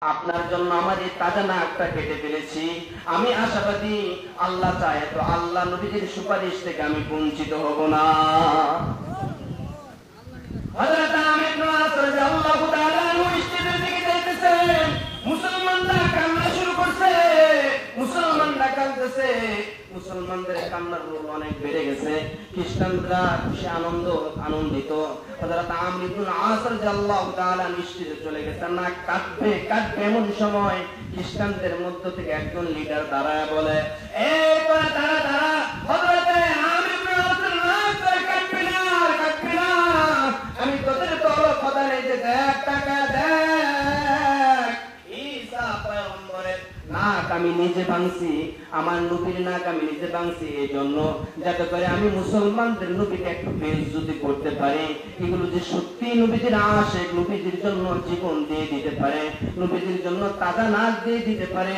আপনার জন্য আমার এই তাজা নাকটা কেটে ফেলেছি। আমি আশাবাদী আল্লাহ চায় তো আল্লাহ নবীজির সুপারিশ থেকে আমি বঞ্চিত হব না। হযরত আমর ইবনে আস রাদিয়াল্লাহু তাআলা মসজিদের দিকে যাইতেছেন, মুসলমানরা কান্না শুরু করছে, মুসলমানরা কাঁদতেছে, মুসলমানদের কান্নার রোল অনেক বেড়ে গেছে। খ্রিস্টানরা খুশি আনন্দিত। হযরত আমর ইবনে আস রাদিয়াল্লাহু তাআলা মসজিদে চলে গেছেন, না কাঁদবে এমন সময় খ্রিস্টানদের মধ্য থেকে একজন লিডার দাঁড়ায় বলে, এই তোরা দাঁড়া, হযরত আমর ইবনে আস কাঁদবে না, আমি তোদের তো কথা নেই যে দেখ টাকা দেখ, ঈসা পয়গম্বরের নাক আমি নিজে ভাঙছি, আমার নবীর নাক আমি নিজে ভাঙছি এই জন্য যাতে করে আমি মুসলমানদের নবীকে একটু বেইজ্জতি করতে পারি। এগুলো যে সত্যি নবীজির আশিক, নবীজির জন্য জীবন দিয়ে দিতে পারে, নবীজির জন্য তাজা নাক দিয়ে দিতে পারে,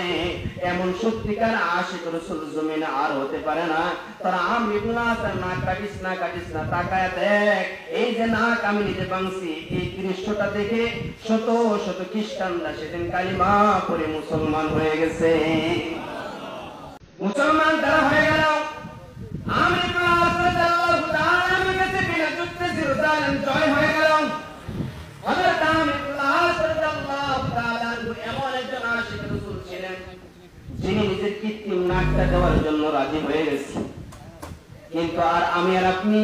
এমন সত্যিকার আশিক রাসূল জমিনে আর হতে পারে না। তারা আমর ইবনে আস নাক কাটিস না, তাকায় দেখ, এই যে নাক আমি নিজে ভাঙছি, এই দৃশ্যটা দেখে শত শত খ্রিস্টানরা সেদিন কালিমা পড়ে মুসলমান হয়ে গেছে। মুসলমান তারা হয়ে গেল। আমর ইবনে আস রাদিয়াল্লাহু তাআলার কাছে বিনা যুদ্ধে জেরুজালেম জয় হয়ে গেল। হযরত আমর ইবনে আস রাদিয়াল্লাহু তাআলা এমন একজন আশিক রাসূল ছিলেন যিনি নিজের কৃত্রিম নাকটা দেওয়ার জন্য রাজি হয়ে গেছেন। কিন্তু আর আমি আর আপনি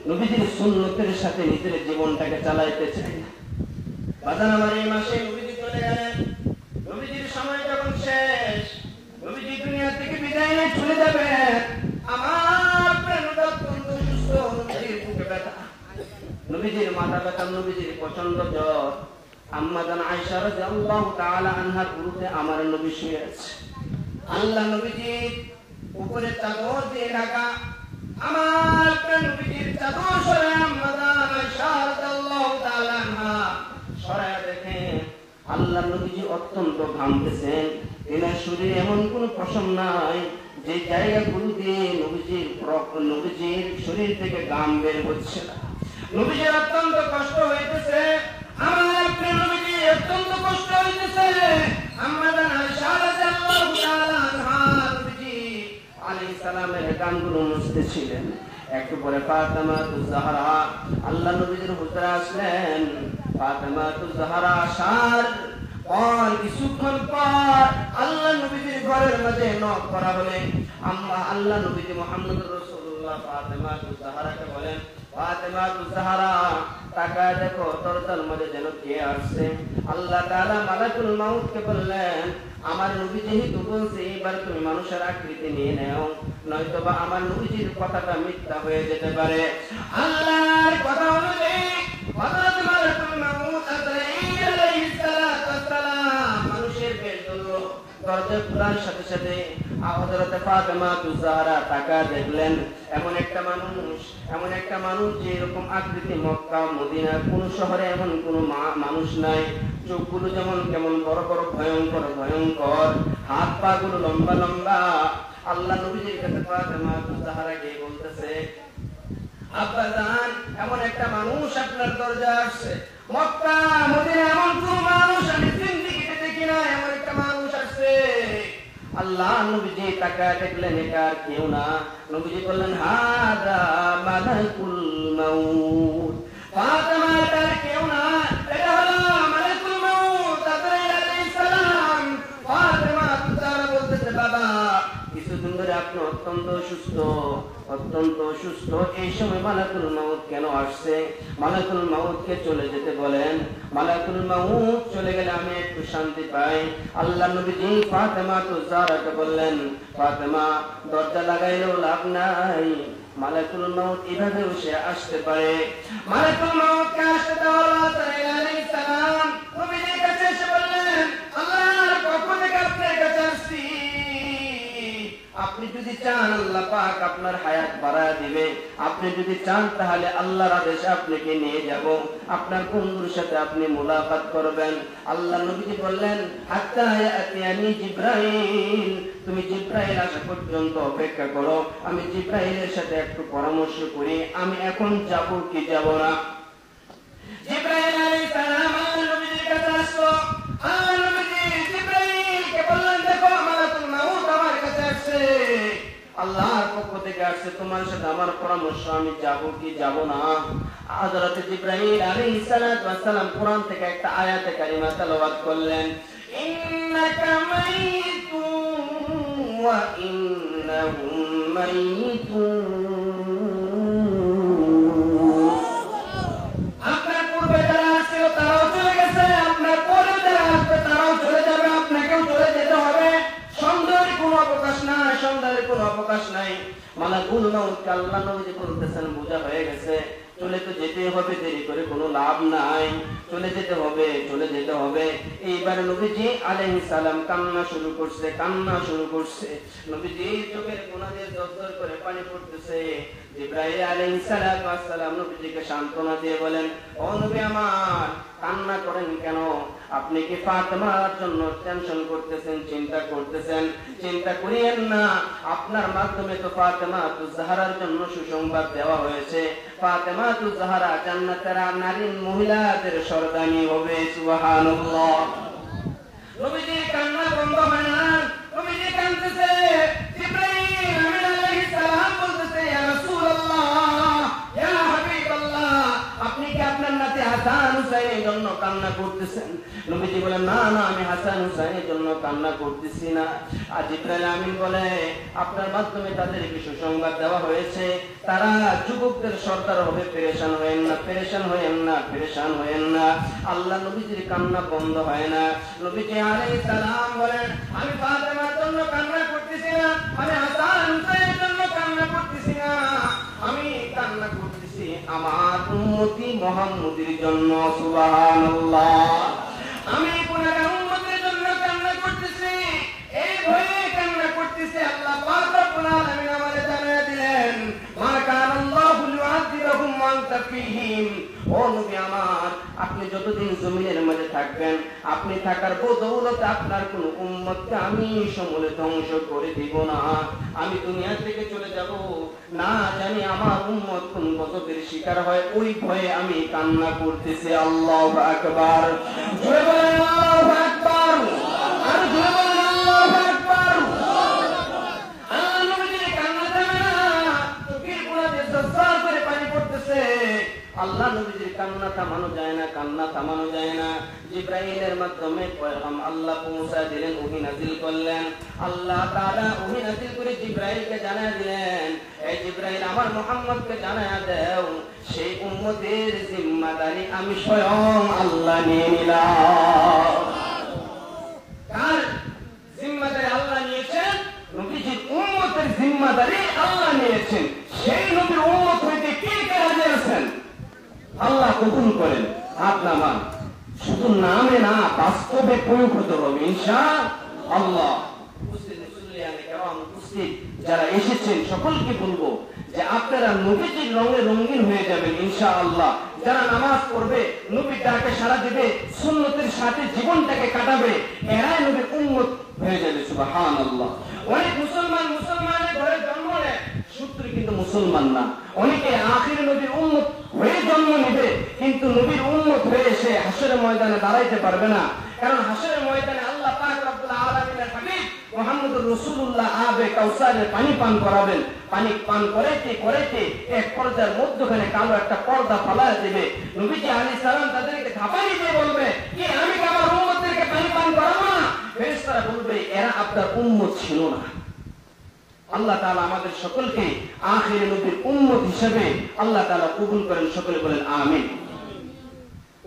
নবীজির সুন্নতের সাথে নিজের জীবনটাকে চালাইতে চাই না। বাজান আমার এই মাসে নবীজি চলে গেলেন, নবীজির সময় যখন শেষ, নবীজি দুনিয়া থেকে বিদায় নিয়ে চলে যাবে, আমার প্রাণটা অত্যন্ত সুস্থ, নবীজির বুকে ব্যথা, নবীজির মাথা ব্যথা, নবীজির প্রচন্ড জ্বর। আম্মা জান আয়েশা রাদিয়াল্লাহু তাআলা আনহার উরুতে আমার নবী শুয়ে আছে। আল্লাহ নবীজির উপরে চাদর দিয়ে ঢাকা, আমার নবীজির চাদর সরে আম্মা জান আয়েশা রাদিয়াল্লাহু তাআলা আনহা সরায়া দেখেন আল্লাহ নবীজি অত্যন্ত ঘামতেছেন। এনার শরীরে এমন কোন পশম নাই যে জায়গাগুলো দিয়ে নবীজির শরীর থেকে ঘাম বের হচ্ছে না। নবীজির অত্যন্ত কষ্ট হইতেছে, আমার নবীজি অত্যন্ত কষ্ট হইতেছে। আম্মা জান আয়েশা রাদিয়াল্লাহু তাআলা আনহা নবীজি আলাইহিস সালামের গানগুলো মুছতেছিলেন। একটু পরে ফাতেমাতুজ জাহরা আল্লাহ নবীজির হুজরা আসলেন। ফাতেমাতুজ জাহরা আসার পর কিছুক্ষণ পর আল্লাহ নবীজির ঘরের মাঝে নক করা হলে আল্লাহ নবীজি মুহাম্মদুর রাসূলুল্লাহ ফাতেমাতুজ জাহরাকে বলেন, ফাতেমাতুজ জাহরা তাকায় দেখো দরজার মধ্যে যেন কে আসছে। আল্লাহ তাআলা মালাকুল মাউতকে বললেন, আমার নবী যেহেতু বলছে এবার তুমি মানুষের আকৃতি নিয়ে নাও, নয়তোবা আমার নবীজির কথাটা মিথ্যা হয়ে যেতে পারে। আল্লাহর কথা অনুযায়ী হযরত মালাকুল মাউত আলাইহিস সালাতু ওয়াস সালাম মানুষের বেশ ধরলো। দরজা খোলার সাথে সাথে হযরত ফাতেমাতুজ জাহরা তাকায় দেখলেন এমন একটা মানুষ যে এরকম আকৃতি মক্কা মদিনার কোন শহরে এমন কোন মানুষ নাই। চোখগুলো যেমন কেমন বড় বড় ভয়ঙ্কর, হাত পা গুলো লম্বা লম্বা। আল্লাহ নবীজির কাছে ফাতেমাতুজ জাহরা গিয়ে বলতেছে, আব্বা জান এমন একটা মানুষ আপনার দরজায় আসছে, মক্কা মদিনা এমন কোন মানুষ আমি জিন্দেগিতে দেখি না, এমন একটা মানুষ আসছে। আল্লাহ নবীজি তাকায় দেখলেন এটা আর কেউ না। নবীজি বললেন, হাদা মালাকুল মাউত। ফাতেমা তার কেউ না, এটা হলো মালাকুল মাউত আজরাইল আলাইহিস সালাম। ফাতেমা তারা বলতেছে, বাবা কিছুদিন ধরে আপনি অত্যন্ত অসুস্থ, এই সময় মালাকুল মাউত কেন আসছে? মালাকুল মাউতকে চলে যেতে বলেন, মালাকুল মাউত চলে গেলে আমি একটু শান্তি পাই। আল্লাহ নবীজি ফাতেমাতুজ জাহরাকে বললেন, ফাতেমা দরজা লাগাইলেও লাভ নাই, মালাকুল মাউত এভাবেও সে আসতে পারে। মালাকুল মাউতকে আসতে দেওয়া আজরাইল আলাইহিস সালাম নবীজির কাছে এসে বললেন, আল্লাহর পক্ষ থেকে আপনার কাছে আসছি, আপনি যদি চান আল্লাহ পাক আপনার হায়াত বাড়ায় দিবে, আপনি যদি চান তাহলে আল্লাহর আদেশে আপনাকে নিয়ে যাব, আপনার বন্ধুর সাথে আপনি মুলাকাত করবেন। আল্লাহ নবীজি বললেন, হাত্তা ইয়াতিয়ানি জিবরাইল, তুমি জিবরাইল আসা পর্যন্ত অপেক্ষা করো, আমি জিবরাইলের সাথে একটু পরামর্শ করি, আমি এখন যাব কি যাব না। জিবরাইল আলাইহিস সালাম আল্লাহ নবীজির কাছে আসলো। আল্লাহ নবীজি আল্লাহর পক্ষ থেকে আসছে, তোমার সাথে আমার পরামর্শ, আমি যাব কি যাব না? হযরত জিবরাইল আলাইহিস সালাতু ওয়াস সালাম কোরআন থেকে একটা আয়াতে কারিমা তেলাওয়াত করলেন, ইন্নাকা মাইতুন ওয়া ইন্নাহুম মাইতুন। আপনার পূর্বে যারা ছিল তারাও চলে গেছে, আপনার পরে যারা আসবে তারাও চলে যাবে, আপনাকেও চলে যেতে হবে। সন্দেহের কোনো অবকাশ নাই, সন্দেহের কোনো অবকাশ নাই। মালাকুল মাউত আল্লাহ নবী বলতেছেন, বোঝা হয়ে গেছে, চলে তো যেতে হবে, দেরি করে কোনো লাভ নাই, চলে যেতে হবে, চলে যেতে হবে। এইবার নবীজি আলাইহিস সালাম কান্না শুরু করছে, কান্না শুরু করছে। নবীজি চোখের কোণা দিয়ে দরদর করে পানি পড়তেছে। জিবরাইল আলাইহিস সালাম নবীজিকে সান্ত্বনা দিয়ে বলেন, ও নবী আমার, কান্না করেন কেন? আপনি কি ফাতেমার জন্য টেনশন করতেছেন, চিন্তা করতেছেন? চিন্তা করিয়েন না, আপনার মাধ্যমে তো ফাতেমাতুজ জাহরার জন্য সুসংবাদ দেওয়া হয়েছে। ফাতেমাতুজ জাহরা জান্নাতের নারী মহিলাদের সর্দানি হবে। সুবহানাল্লাহ। নবীজির কান্না বন্ধ হয় না, নবীজি কাঁদতেছে। জিবরাইল আমিন আলাইহিস সালাম বলতেছে, ইয়া রাসূলুল্লাহ, ইয়া হাবিবাল্লাহ, আপনি কি আপনার নাতি হাসান হুসাইনের জন্য কান্না করতেছেন? নবীজি বলেন, না না, আমি হাসান হুসাইনের জন্য কান্না করতেছি না। আর জিবরাইল আমিন বলে, আপনার মাধ্যমে তাদেরকে সুসংবাদ দেওয়া হয়েছে, তারা যুবকদের সর্দার হবে। পেরেশান হয়েন না, পেরেশান হয়েন না, পেরেশান হয়েন না। আল্লাহ নবীজির কান্না বন্ধ হয় না। নবীজি আলাইহিস সালাম বলেন, আমি ফাতেমার জন্য কান্না করতেছি না, আমি হাসান হুসাইনের জন্য কান্না করতেছি না, আমি কান্না করতেছি আমার উম্মতি মুহাম্মদের জন্য। সুবহানাল্লাহ। আমি গুনাহগার উম্মতের জন্য কান্না করতেছি, এই ভয়ে কান্না করতেছি। আল্লাহ পাক রব্বুল আলামিন আমাদের জানিয়ে দিলেন, মা কানাল্লাহু লিউআযিবাহুম ওয়া আনতা ফীহিম। ও নবী আমার, আপনি যতদিন জমিনের মাঝে থাকবেন, আপনি থাকার বদৌলতে আপনার কোন উম্মতকে আমি সমূলে ধ্বংস করে দিব না। আমি দুনিয়া থেকে চলে যাব, না জানি আমার উম্মত কোন গজবের শিকার হয়, ওই ভয়ে আমি কান্না করতেছি। আল্লাহু আকবার। জোরে বলেন আল্লাহু আকবার। আর জোরে বলেন আল্লাহু আকবার। আল্লাহ নবীর কান্না থামে না, চোখের কোণা দিয়ে জজ্জার করে পানি পড়তেছে। আল্লাহ নবীর কান্না থামানো যায় না, কান্না থামানো যায় না। জিবরাইলের মাধ্যমে পয়গাম আল্লাহ পৌঁছা দিলেন, ওহী নাযিল করলেন। আল্লাহ তাআলা ওহী নাযিল করে জিবরাইলকে জানায় দিলেন, এই জিবরাইল, আমার মুহাম্মদকে জানায় দাও, সেই উম্মতের জিম্মাদারি আমি স্বয়ং আল্লাহ নিয়ে নিলাম। কার জিম্মাদারি আল্লাহ নিয়েছেন? নবীজির উম্মতের জিম্মাদারি আল্লাহ নিয়েছেন। সেই নবীর উম্মত হইতে কে কে রাজি আছেন? আল্লাহ কবুল করেন। হাত নামান। শুধু নামে না, বাস্তবে প্রয়োগ হতে হবে ইনশাআল্লাহ। উপস্থিত যারা এসেছেন সকলকে বলবো যে আপনারা নবীজির রঙে রঙিন হয়ে যাবেন ইনশাআল্লাহ। যারা নামাজ পড়বে, নবীর ডাকে সাড়া দিবে, সুন্নতের সাথে জীবনটাকে কাটাবে, এরাই নবীর উম্মত হয়ে যাবে। সুবহানাল্লাহ। অনেক মুসলমানের ঘরে জন্ম নেয়, সূত্র কিন্তু মুসলমান না। অনেকে আখির নবীর উম্মত হয়ে জন্ম নেবে, কিন্তু নবীর উম্মত হয়ে সে হাসরের ময়দানে দাঁড়াইতে পারবে না। কারণ হাসরের ময়দানে আল্লাহ পাক রব্বুল আলামিনের হাবিব মুহাম্মদুর রাসূলুল্লাহ আবে কাউসারের পানি পান করাবেন। পানি পান করাইতে এক পর্যায়ের মধ্যখানে কালো একটা পর্দা ফালায় দেবে। নবীজি আলাইহিস সালাম তাদেরকে ধাপানি দিয়ে বলবে, কি আমি কি আমার উম্মতদেরকে পানি পান করাবো না? ফেরেশতারা বলবে, এরা আপনার উম্মত ছিল না। আল্লাহ তাআলা আমাদের সকলকে আখির নবীর উম্মত হিসেবে আল্লাহ তাআলা কবুল করেন। সকলে বলেন আমিন।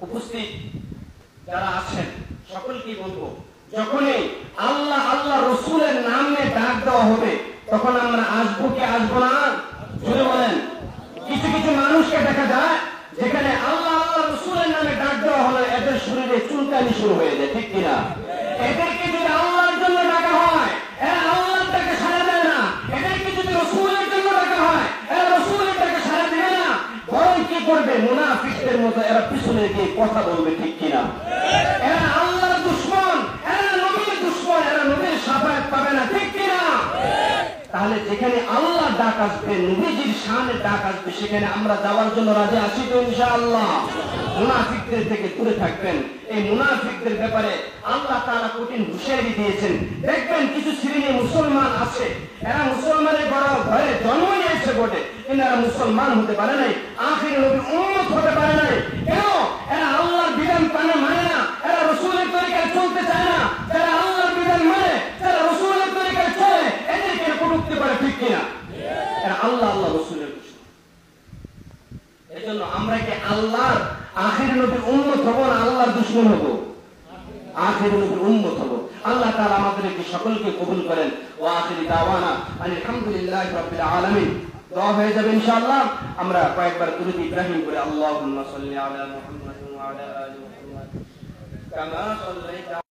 উপস্থিত যারা আছেন সকলকে বলবো, যখনই আল্লাহ রাসূলের নামে ডাক দেওয়া হবে, তখন আমরা আসবো কি আসবো না? জোরে বলেন। কিছু কিছু মানুষকে দেখা যায় যেখানে আল্লাহ রাসূলের নামে ডাক দেওয়া হলে এদের শরীরে চুলকানি শুরু হয়ে যায়, ঠিক কিনা? এদেরকে যদি আল্লাহর জন্য ডাকা হয়, এরা আল্লাহর ডাকে সাড়া দেয় না। এদেরকে যদি রাসূলের জন্য ডাকা হয়, এরা রাসূলের ডাকে সাড়া দেবে না। বরং কি করবে? মুনাফিকদের মতো এরা পিছনে গিয়ে কথা বলবে, ঠিক কিনা? এরা আল্লাহর দুশমন, এরা নবীর দুশমন, এরা নবীর শাফায়াত পাবে না, ঠিক কিনা? তাহলে যেখানে আল্লাহ ডাক আসবে, নবীজির শানে ডাক আসবে, সেখানে আমরা যাওয়ার জন্য রাজি আছি তো ইনশাআল্লাহ? মুনাফিকদের থেকে দূরে থাকবেন। এই মুনাফিকদের ব্যাপারে আল্লাহ তাআলা কঠিন হুঁশিয়ারি দিয়েছেন। দেখবেন কিছু শ্রেণী মুসলমান আছে, এরা মুসলমানের ঘরে জন্ম নিয়েছে বটে, কিন্তু এরা মুসলমান হতে পারে নাই, আখির নবীর উম্মত হতে পারে নাই। কেন? এরা আল্লাহর বিধান মানে না, এরা রাসূলের তরিকায় চলতে চায় না। যারা আল্লাহর বিধান মানে, যারা রাসূলের তরিকায় চলে, এদেরকে কটূক্তি করে, ঠিক কিনা? এরা আল্লাহ রাসূলের দুশমন। এজন্য আমরা কি আল্লাহর আখির নবীর উম্মত হব না আল্লাহর দুশমন হব? আখির নবীর উম্মত হব। আল্লাহ তাআলা আমাদেরকে সকলকে কবুল করেন। ওয়া আখিরি দাওয়ানা আলহামদুলিল্লাহি রাব্বিল আলামিন। দোয়া হয়ে যাবে ইনশাআল্লাহ। আমরা কয়েকবার দুরূদ ইব্রাহিম করে আল্লাহুম্মা সাল্লি আলা মুহাম্মাদ ওয়া আলা আলি মুহাম্মাদ কামা সাল্লাইতা